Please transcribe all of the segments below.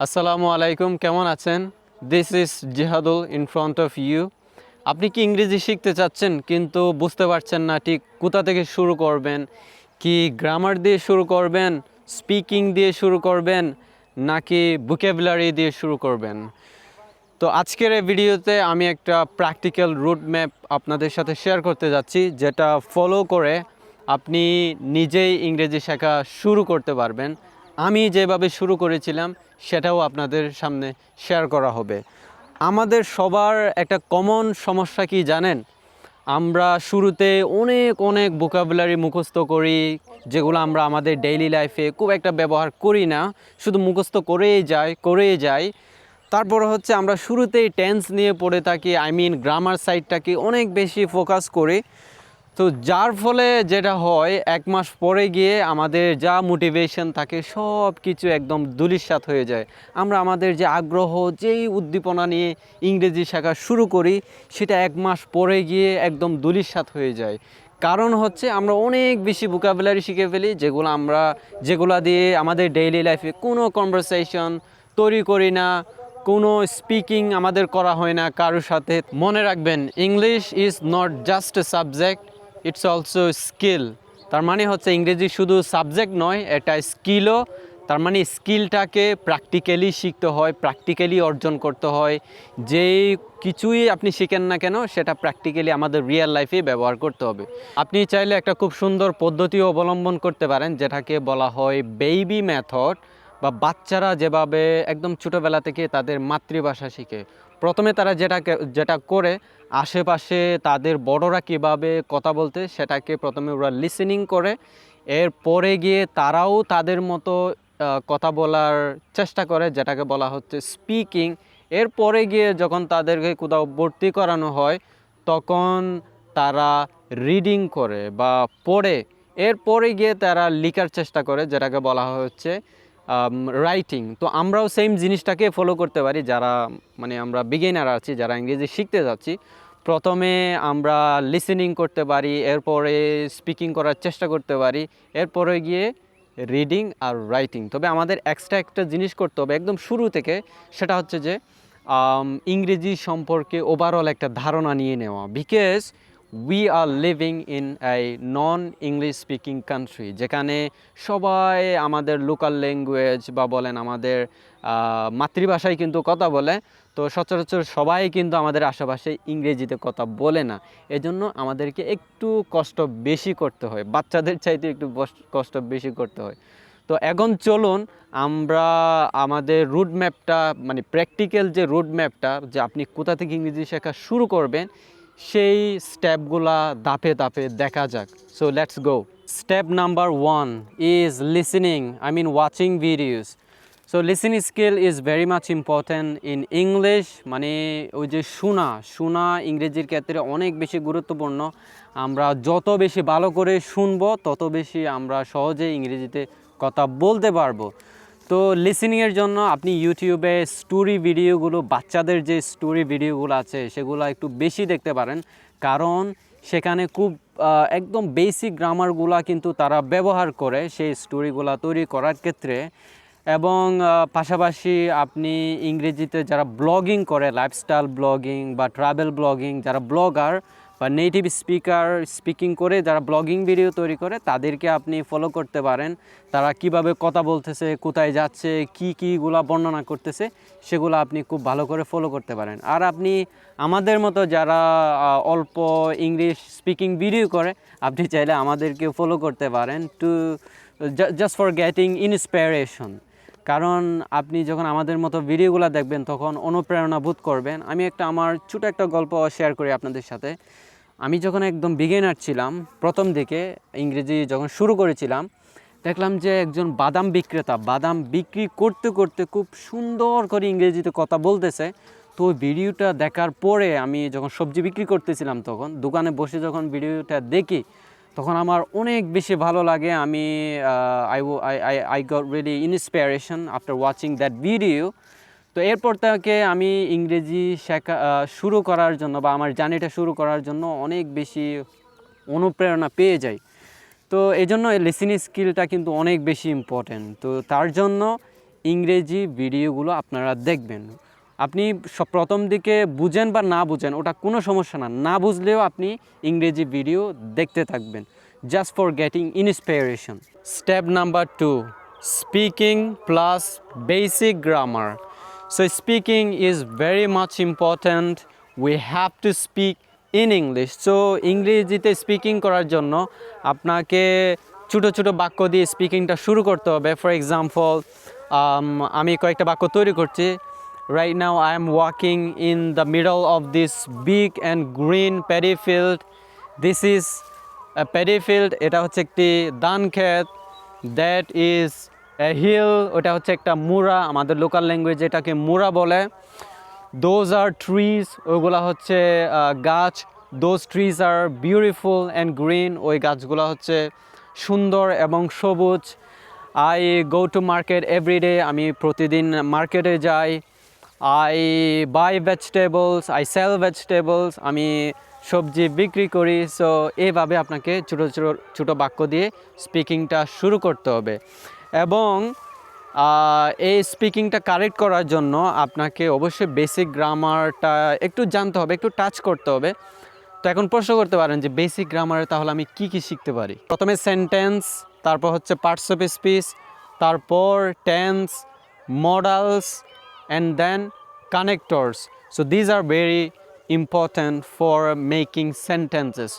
আসসালামু আলাইকুম, কেমন আছেন? This is Jihadul in front of you. আপনি কি ইংরেজি শিখতে চাচ্ছেন কিন্তু বুঝতে পারছেন না ঠিক কোথা থেকে শুরু করবেন? কি গ্রামার দিয়ে শুরু করবেন, স্পিকিং দিয়ে শুরু করবেন, নাকি ভোকাবুলারি দিয়ে শুরু করবেন? তো আজকের এই ভিডিওতে আমি একটা প্র্যাকটিক্যাল রুট ম্যাপ আপনাদের সাথে শেয়ার করতে যাচ্ছি, যেটা ফলো করে আপনি নিজেই ইংরেজি শেখা শুরু করতে পারবেন। আমি যেভাবে শুরু করেছিলাম সেটাও আপনাদের সামনে শেয়ার করা হবে। আমাদের সবার একটা কমন সমস্যা কি জানেন? আমরা শুরুতে অনেক অনেক ভোকাবুলারি মুখস্থ করি, যেগুলো আমরা আমাদের ডেইলি লাইফে খুব একটা ব্যবহার করি না, শুধু মুখস্থ করেই যাই। তারপর হচ্ছে আমরা শুরুতেই টেন্স নিয়ে পড়ে থাকি, গ্রামার সাইডটাকে অনেক বেশি ফোকাস করি। তো যার ফলে যেটা হয়, এক মাস পরে গিয়ে আমাদের যা মোটিভেশন থাকে সব কিছু একদম ধূলিসাৎ হয়ে যায়। আমরা আমাদের যে আগ্রহ, যেই উদ্দীপনা নিয়ে ইংরেজি শেখা শুরু করি, সেটা এক মাস পরে গিয়ে একদম ধূলিসাৎ হয়ে যায়। কারণ হচ্ছে আমরা অনেক বেশি ভোকাবুলারি শিখে ফেলি, যেগুলা দিয়ে আমাদের ডেইলি লাইফে কোনো কনভারসেশন তৈরি করি না, কোনো স্পিকিং আমাদের করা হয় না কারোর সাথে। মনে রাখবেন, English is not just a subject, it's also skill. তার মানে হচ্ছে ইংরেজি শুধু সাবজেক্ট নয়, এটা স্কিলও। তার মানে স্কিলটাকে প্র্যাকটিক্যালি শিখতে হয়, প্র্যাকটিক্যালি অর্জন করতে হয়। যেই কিছুই আপনি শিখেন না কেন, সেটা প্র্যাকটিক্যালি আমাদের রিয়েল লাইফে ব্যবহার করতে হবে। আপনি চাইলে একটা খুব সুন্দর পদ্ধতি অবলম্বন করতে পারেন, যেটাকে বলা হয় বেবি মেথড, বা বাচ্চারা যেভাবে একদম ছোটোবেলা থেকে তাদের মাতৃভাষা শিখে। প্রথমে তারা যেটা করে, আশেপাশে তাদের বড়রা কীভাবে কথা বলতে, সেটাকে প্রথমে ওরা লিসেনিং করে। এরপরে গিয়ে তারাও তাদের মতো কথা বলার চেষ্টা করে, যেটাকে বলা হচ্ছে স্পিকিং। এরপরে গিয়ে যখন তাদেরকে কোথাও ভর্তি করানো হয়, তখন তারা রিডিং করে বা পড়ে। এরপরে গিয়ে তারা লেখার চেষ্টা করে, যেটাকে বলা হচ্ছে রাইটিং। তো আমরাও সেম জিনিসটাকে ফলো করতে পারি, যারা আমরা বিগিনার আছি, যারা ইংরেজি শিখতে যাচ্ছি। প্রথমে আমরা লিসেনিং করতে পারি, এরপরে স্পিকিং করার চেষ্টা করতে পারি, এরপরে গিয়ে রিডিং আর রাইটিং। তবে আমাদের এক্সট্রা একটা জিনিস করতে হবে একদম শুরু থেকে, সেটা হচ্ছে যে ইংরেজি সম্পর্কে ওভারঅল একটা ধারণা নিয়ে নেওয়া। Because we are living in I non English speaking country, যেখানে সবাই আমাদের লোকাল ল্যাঙ্গুয়েজ বা বলেন আমাদের মাতৃভাষায় কিন্তু কথা বলে। তো সচরাচর সবাই কিন্তু আমাদের আশেপাশে ইংরেজিতে কথা বলে না। এজন্য আমাদেরকে একটু কষ্ট বেশি করতে হয়, বাচ্চাদের চাইতে একটু কষ্ট বেশি করতে হয়। তো এখন চলুন আমরা আমাদের রুট ম্যাপটা, প্র্যাকটিক্যাল যে রুট ম্যাপটা, যে আপনি কোথা থেকে ইংরেজি শেখা শুরু করবেন, সেই স্টেপগুলা ধাপে ধাপে দেখা যাক। So let's go. Step number 1 is listening, watching videos. So listening skill is very much important in English. ওই যে শোনা ইংরেজির ক্ষেত্রে অনেক বেশি গুরুত্বপূর্ণ। আমরা যত বেশি ভালো করে শুনবো, তত বেশি আমরা সহজে ইংরেজিতে কথা বলতে পারবো। তো লিসেনিংয়ের জন্য আপনি ইউটিউবে স্টোরি ভিডিওগুলো, বাচ্চাদের যে স্টোরি ভিডিওগুলো আছে, সেগুলো একটু বেশি দেখতে পারেন। কারণ সেখানে খুব একদম বেসিক গ্রামারগুলো কিন্তু তারা ব্যবহার করে সেই স্টোরিগুলো তৈরি করার ক্ষেত্রে। এবং পাশাপাশি আপনি ইংরেজিতে যারা ব্লগিং করে, লাইফস্টাইল ব্লগিং বা ট্রাভেল ব্লগিং, যারা ব্লগার বা নেটিভ স্পিকিং করে যারা ব্লগিং ভিডিও তৈরি করে, তাদেরকে আপনি ফলো করতে পারেন। তারা কিভাবে কথা বলতেছে, কোথায় যাচ্ছে, কীগুলা বর্ণনা করতেছে, সেগুলো আপনি খুব ভালো করে ফলো করতে পারেন। আর আপনি আমাদের মতো যারা অল্প ইংলিশ স্পিকিং ভিডিও করে, আপনি চাইলে আমাদেরকে ফলো করতে পারেন, জাস্ট ফর গেটিং ইন্সপিরেশন। কারণ আপনি যখন আমাদের মতো ভিডিওগুলো দেখবেন, তখন অনুপ্রেরণা বোধ করবেন। আমি আমার ছোটো একটা গল্প শেয়ার করি আপনাদের সাথে। আমি যখন একদম বিগিনার ছিলাম, প্রথম দিকে ইংরেজি যখন শুরু করেছিলাম, দেখলাম যে একজন বাদাম বিক্রেতা বাদাম বিক্রি করতে করতে খুব সুন্দর করে ইংরেজিতে কথা বলতেছে। তো ওই ভিডিওটা দেখার পরে আমি যখন সবজি বিক্রি করতেছিলাম, তখন দোকানে বসে যখন ভিডিওটা দেখি, তখন আমার অনেক বেশি ভালো লাগে। আমি I got really inspiration after watching that video. তো এরপর থেকে আমি ইংরেজি শেখা শুরু করার জন্য, বা আমার জার্নিটা শুরু করার জন্য অনেক বেশি অনুপ্রেরণা পেয়ে যাই। তো এই জন্য লিসেনিং স্কিলটা কিন্তু অনেক বেশি ইম্পর্ট্যান্ট। তো তার জন্য ইংরেজি ভিডিওগুলো আপনারা দেখবেন। আপনি প্রথম দিকে বুঝেন বা না বুঝেন ওটা কোনো সমস্যা না, না বুঝলেও আপনি ইংরেজি ভিডিও দেখতে থাকবেন, just for getting inspiration. Step number 2, speaking plus basic grammar. So speaking is very much important. We have to speak in English. So ইংরেজিতে স্পিকিং করার জন্য আপনাকে ছোটো ছোটো বাক্য দিয়ে স্পিকিংটা শুরু করতে হবে। ফর এক্সাম্পল, আমি কয়েকটা বাক্য তৈরি করছি। Right now I am walking in the middle of this big and green paddy field. This is a paddy field. এটা হচ্ছে একটি ধান ক্ষেত। That is a hill. ওটা হচ্ছে একটা মুরা, আমাদের লোকাল ল্যাঙ্গুয়েজে এটাকে মুরা বলে। Those are trees. ওইগুলা হচ্ছে গাছ। Those trees are beautiful and green. ওই গাছগুলা হচ্ছে সুন্দর এবং সবুজ। I go to market every day. আমি প্রতিদিন মার্কেটে যাই। I buy vegetables, I sell vegetables. আমি সবজি বিক্রি করি। সো এইভাবে আপনাকে ছোটো ছোটো ছোটো বাক্য দিয়ে স্পিকিংটা শুরু করতে হবে। এবং এই স্পিকিংটা কারেক্ট করার জন্য আপনাকে অবশ্যই বেসিক গ্রামারটা একটু জানতে হবে, একটু টাচ করতে হবে। তো এখন প্রশ্ন করতে পারেন যে বেসিক গ্রামারে তাহলে আমি কি কি শিখতে পারি? প্রথমে সেন্টেন্স, তারপর হচ্ছে পার্টস অফ স্পিচ, তারপর tense, modals, and then connectors. So these are very important for making sentences.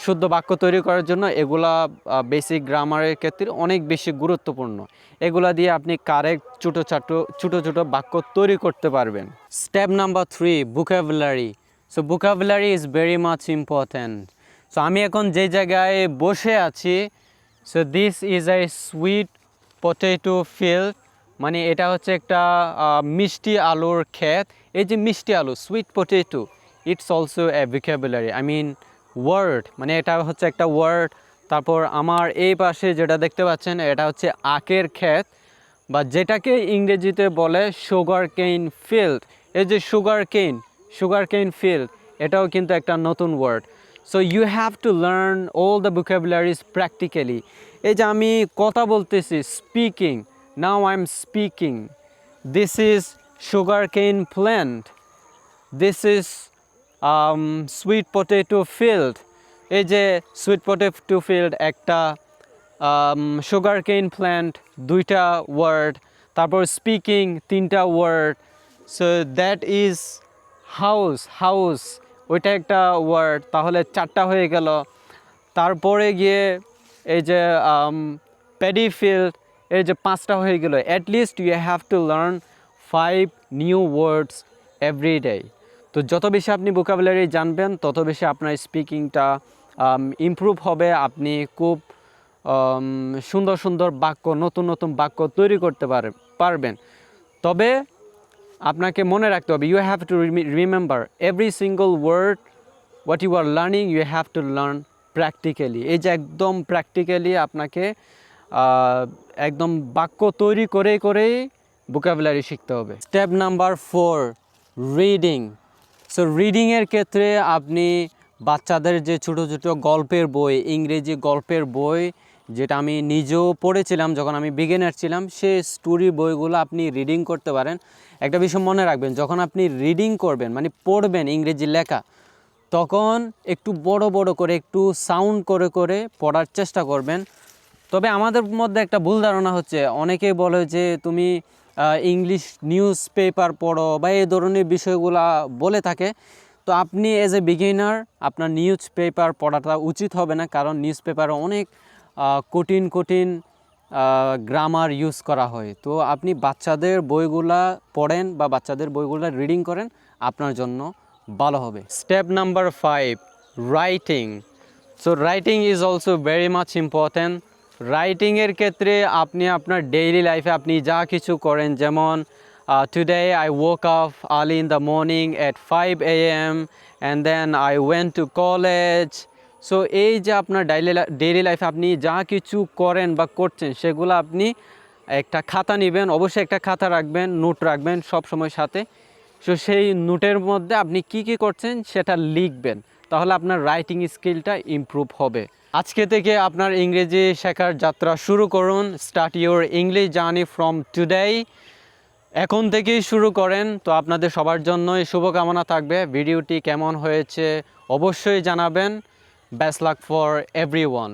শুদ্ধ বাক্য তৈরি করার জন্য এগুলা বেসিক গ্রামারের ক্ষেত্রে অনেক বেশি গুরুত্বপূর্ণ। এগুলা দিয়ে আপনি কারেক্ট ছোটো ছোটো বাক্য তৈরি করতে পারবেন। Step number 3, vocabulary. So vocabulary is very much important. So আমি এখন যে জায়গায় বসে আছি, so this is a sweet potato field. মানে এটা হচ্ছে একটা মিষ্টি আলুর ক্ষেত। এই যে মিষ্টি আলু, sweet potato, it's also a vocabulary, I mean word, মানে এটা হচ্ছে একটা ওয়ার্ড। তারপর আমার এই পাশে যেটা দেখতে পাচ্ছেন এটা হচ্ছে আখের ক্ষেত, বা যেটাকে ইংরেজিতে বলে সুগার কেইন ফিল্ড। এই যে সুগার কেইন ফিল্ড, এটাও কিন্তু একটা নতুন word. So you have to learn all the vocabularies practically. এই যে আমি কথা বলতেছি, speaking, now I'm speaking. This is sugarcane plant. This is sweet potato field. এই যে sweet potato field একটা, sugarcane plant দুইটা ওয়ার্ড, তারপর স্পিকিং তিনটা word. So that is house, ওইটা একটা ওয়ার্ড, তাহলে চারটা হয়ে গেল। তারপরে গিয়ে এই যে প্যাডি ফিল্ড, এই যে পাঁচটা হয়ে গেল। At least you have to learn 5 new words every day. তো যত বেশি আপনি ভোকাবুলারি জানবেন তত বেশি আপনার স্পিকিংটা ইমপ্রুভ হবে। আপনি খুব সুন্দর সুন্দর বাক্য, নতুন নতুন বাক্য তৈরি করতে পারবেন। তবে আপনাকে মনে রাখতে হবে, you have to remember every single word what you are learning, you have to learn practically. এই যে একদম প্র্যাকটিক্যালি আপনাকে একদম বাক্য তৈরি করেই ভোকাবুলারি শিখতে হবে। Step number 4, reading. সো রিডিংয়ের ক্ষেত্রে আপনি বাচ্চাদের যে ছোটো ছোটো গল্পের বই, ইংরেজি গল্পের বই, যেটা আমি নিজেও পড়েছিলাম যখন আমি বিগিনার ছিলাম, সেই স্টোরি বইগুলো আপনি রিডিং করতে পারেন। একটা বিষয় মনে রাখবেন, যখন আপনি রিডিং করবেন মানে পড়বেন ইংরেজি লেখা, তখন একটু বড় বড় করে, একটু সাউন্ড করে পড়ার চেষ্টা করবেন। তবে আমাদের মধ্যে একটা ভুল ধারণা হচ্ছে, অনেকেই বলে যে তুমি ইংলিশ নিউজ পেপার পড়ো বা এই ধরনের বিষয়গুলো বলে থাকে। তো আপনি এজ এ বিগিনার আপনার নিউজ পেপার পড়াটা উচিত হবে না, কারণ নিউজ পেপারে অনেক কঠিন গ্রামার ইউজ করা হয়। তো আপনি বাচ্চাদের বইগুলা পড়েন বা বাচ্চাদের বইগুলা রিডিং করেন, আপনার জন্য ভালো হবে। Step number 5, writing. So writing is also very much important. রাইটিংয়ের ক্ষেত্রে আপনি আপনার ডেইলি লাইফে আপনি যা কিছু করেন, যেমন today I woke up early in the morning at 5 AM and then I went to college. So এই যে আপনার ডেইলি লাইফে আপনি যা কিছু করেন বা করছেন, সেগুলো আপনি একটা খাতা নেবেন, অবশ্যই একটা খাতা রাখবেন, নোট রাখবেন সব সময় সাথে। সো সেই নোটের মধ্যে আপনি কি করছেন সেটা লিখবেন, তাহলে আপনার রাইটিং স্কিলটা ইমপ্রুভ হবে। আজকে থেকে আপনার ইংরেজি শেখার যাত্রা শুরু করুন। Start your English journey from today. এখন থেকেই শুরু করেন, তো আপনাদের সবার জন্যই শুভকামনা থাকবে। ভিডিওটি কেমন হয়েছে অবশ্যই জানাবেন। Best luck for everyone.